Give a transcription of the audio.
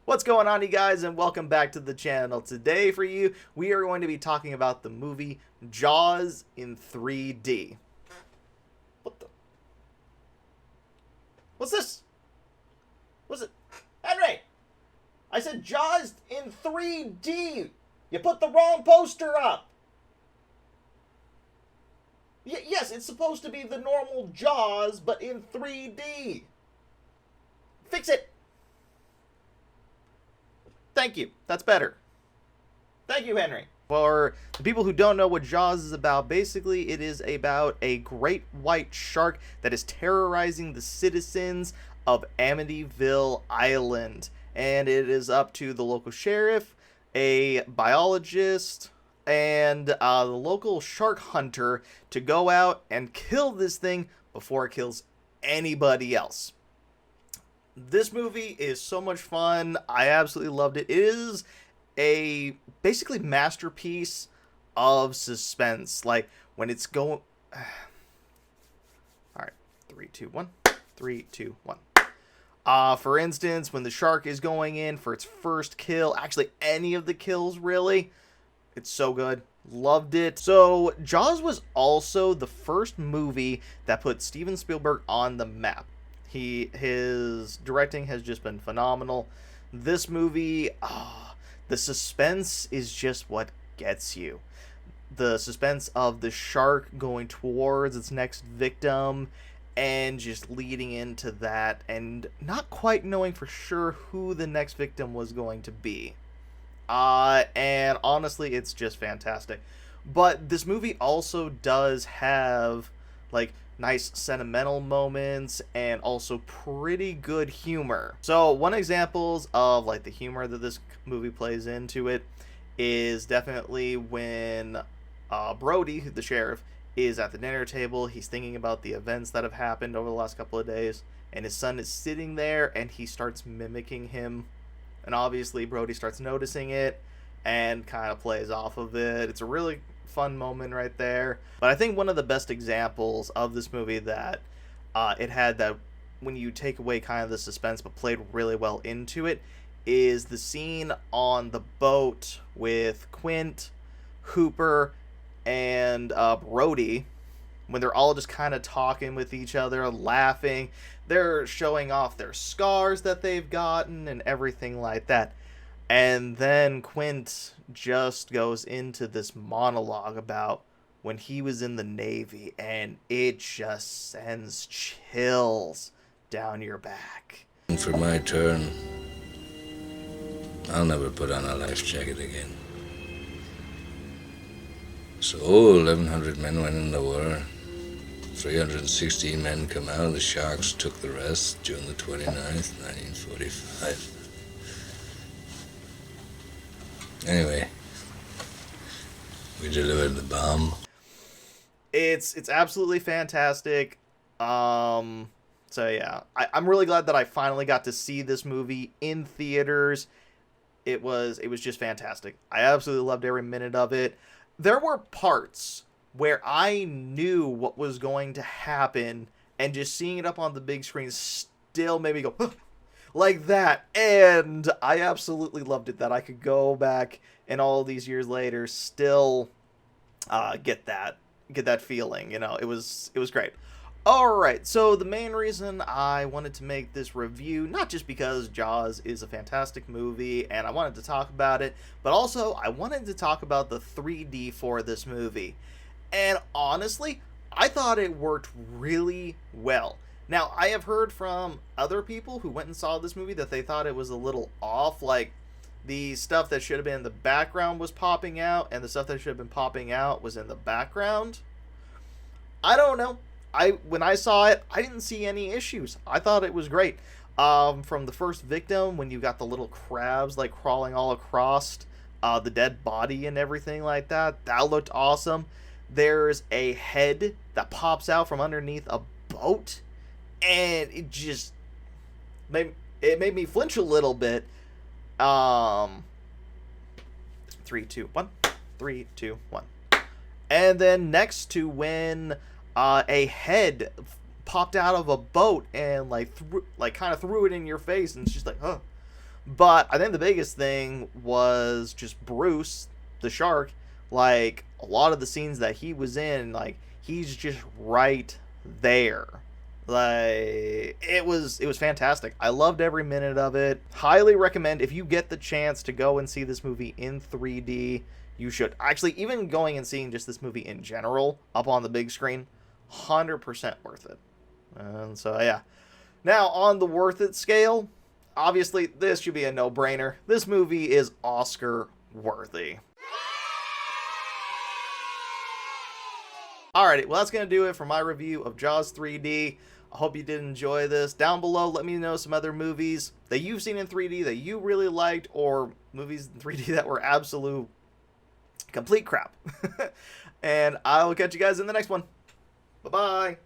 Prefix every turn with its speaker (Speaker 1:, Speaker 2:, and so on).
Speaker 1: What's going on, you guys, and welcome back to the channel. Today for you, we are going to be talking about the movie Jaws in 3D. What the? What's this? What's it? Henry! I said Jaws in 3D! You put the wrong poster up! Yes, it's supposed to be the normal Jaws, but in 3D. Fix it! Thank you. That's better. Thank you, Henry. For the people who don't know what Jaws is about, basically it is about a great white shark that is terrorizing the citizens of Amityville Island. And it is up to the local sheriff, a biologist, and the local shark hunter to go out and kill this thing before it kills anybody else. This movie is so much fun. I absolutely loved it. It is a basically masterpiece of suspense. Like when it's going. All right, 3, 2, 1. 3, 2, 1. For instance, when the shark is going in for its first kill, actually any of the kills really, it's so good. Loved it. So Jaws was also the first movie that put Steven Spielberg on the map. His directing has just been phenomenal. This movie, the suspense is just what gets you. The suspense of the shark going towards its next victim and just leading into that and not quite knowing for sure who the next victim was going to be. And honestly, it's just fantastic. But this movie also does have, like, nice sentimental moments and also pretty good humor. So one examples of like the humor that this movie plays into it is definitely when Brody, the sheriff, is at the dinner table. He's thinking about the events that have happened over the last couple of days, and his son is sitting there and he starts mimicking him, and obviously Brody starts noticing it and kind of plays off of it. It's a really fun moment right there. But I think one of the best examples of this movie that it had, that when you take away kind of the suspense but played really well into it, is the scene on the boat with Quint, Hooper, and Brody, when they're all just kind of talking with each other, laughing. They're showing off their scars that they've gotten and everything like that. And then Quint just goes into this monologue about when he was in the Navy, and it just sends chills down your back.
Speaker 2: For my turn, I'll never put on a life jacket again. So 1,100 men went in the war. 316 men come out. The Sharks took the rest June the 29th, 1945. Anyway, we delivered the bomb.
Speaker 1: It's absolutely fantastic. So yeah, I'm really glad that I finally got to see this movie in theaters. It was just fantastic. I absolutely loved every minute of it. There were parts where I knew what was going to happen, and just seeing it up on the big screen still made me go, huh, like that. And I absolutely loved it that I could go back and all these years later still get that feeling. You know, it was great. Alright, so the main reason I wanted to make this review, not just because Jaws is a fantastic movie and I wanted to talk about it, but also I wanted to talk about the 3D for this movie. And honestly, I thought it worked really well. Now, I have heard from other people who went and saw this movie that they thought it was a little off, like the stuff that should have been in the background was popping out, and the stuff that should have been popping out was in the background. I don't know. When I saw it, I didn't see any issues. I thought it was great. From the first victim, when you got the little crabs like crawling all across the dead body and everything like that, that looked awesome. There's a head that pops out from underneath a boat, and it just made me flinch a little bit. 3, 2, 1. 3, 2, 1. And then next to when a head popped out of a boat and like kind of threw it in your face, and it's just like, huh. But I think the biggest thing was just Bruce, the shark. Like, a lot of the scenes that he was in, like, he's just right there. Like, it was fantastic. I loved every minute of it. Highly recommend, if you get the chance to go and see this movie in 3D, you should. Actually, even going and seeing just this movie in general up on the big screen, 100% worth it. And so, yeah. Now, on the worth it scale, obviously, this should be a no-brainer. This movie is Oscar worthy. Alrighty, well, that's going to do it for my review of Jaws 3D. I hope you did enjoy this. Down below, let me know some other movies that you've seen in 3D that you really liked, or movies in 3D that were absolute complete crap. And I will catch you guys in the next one. Bye-bye.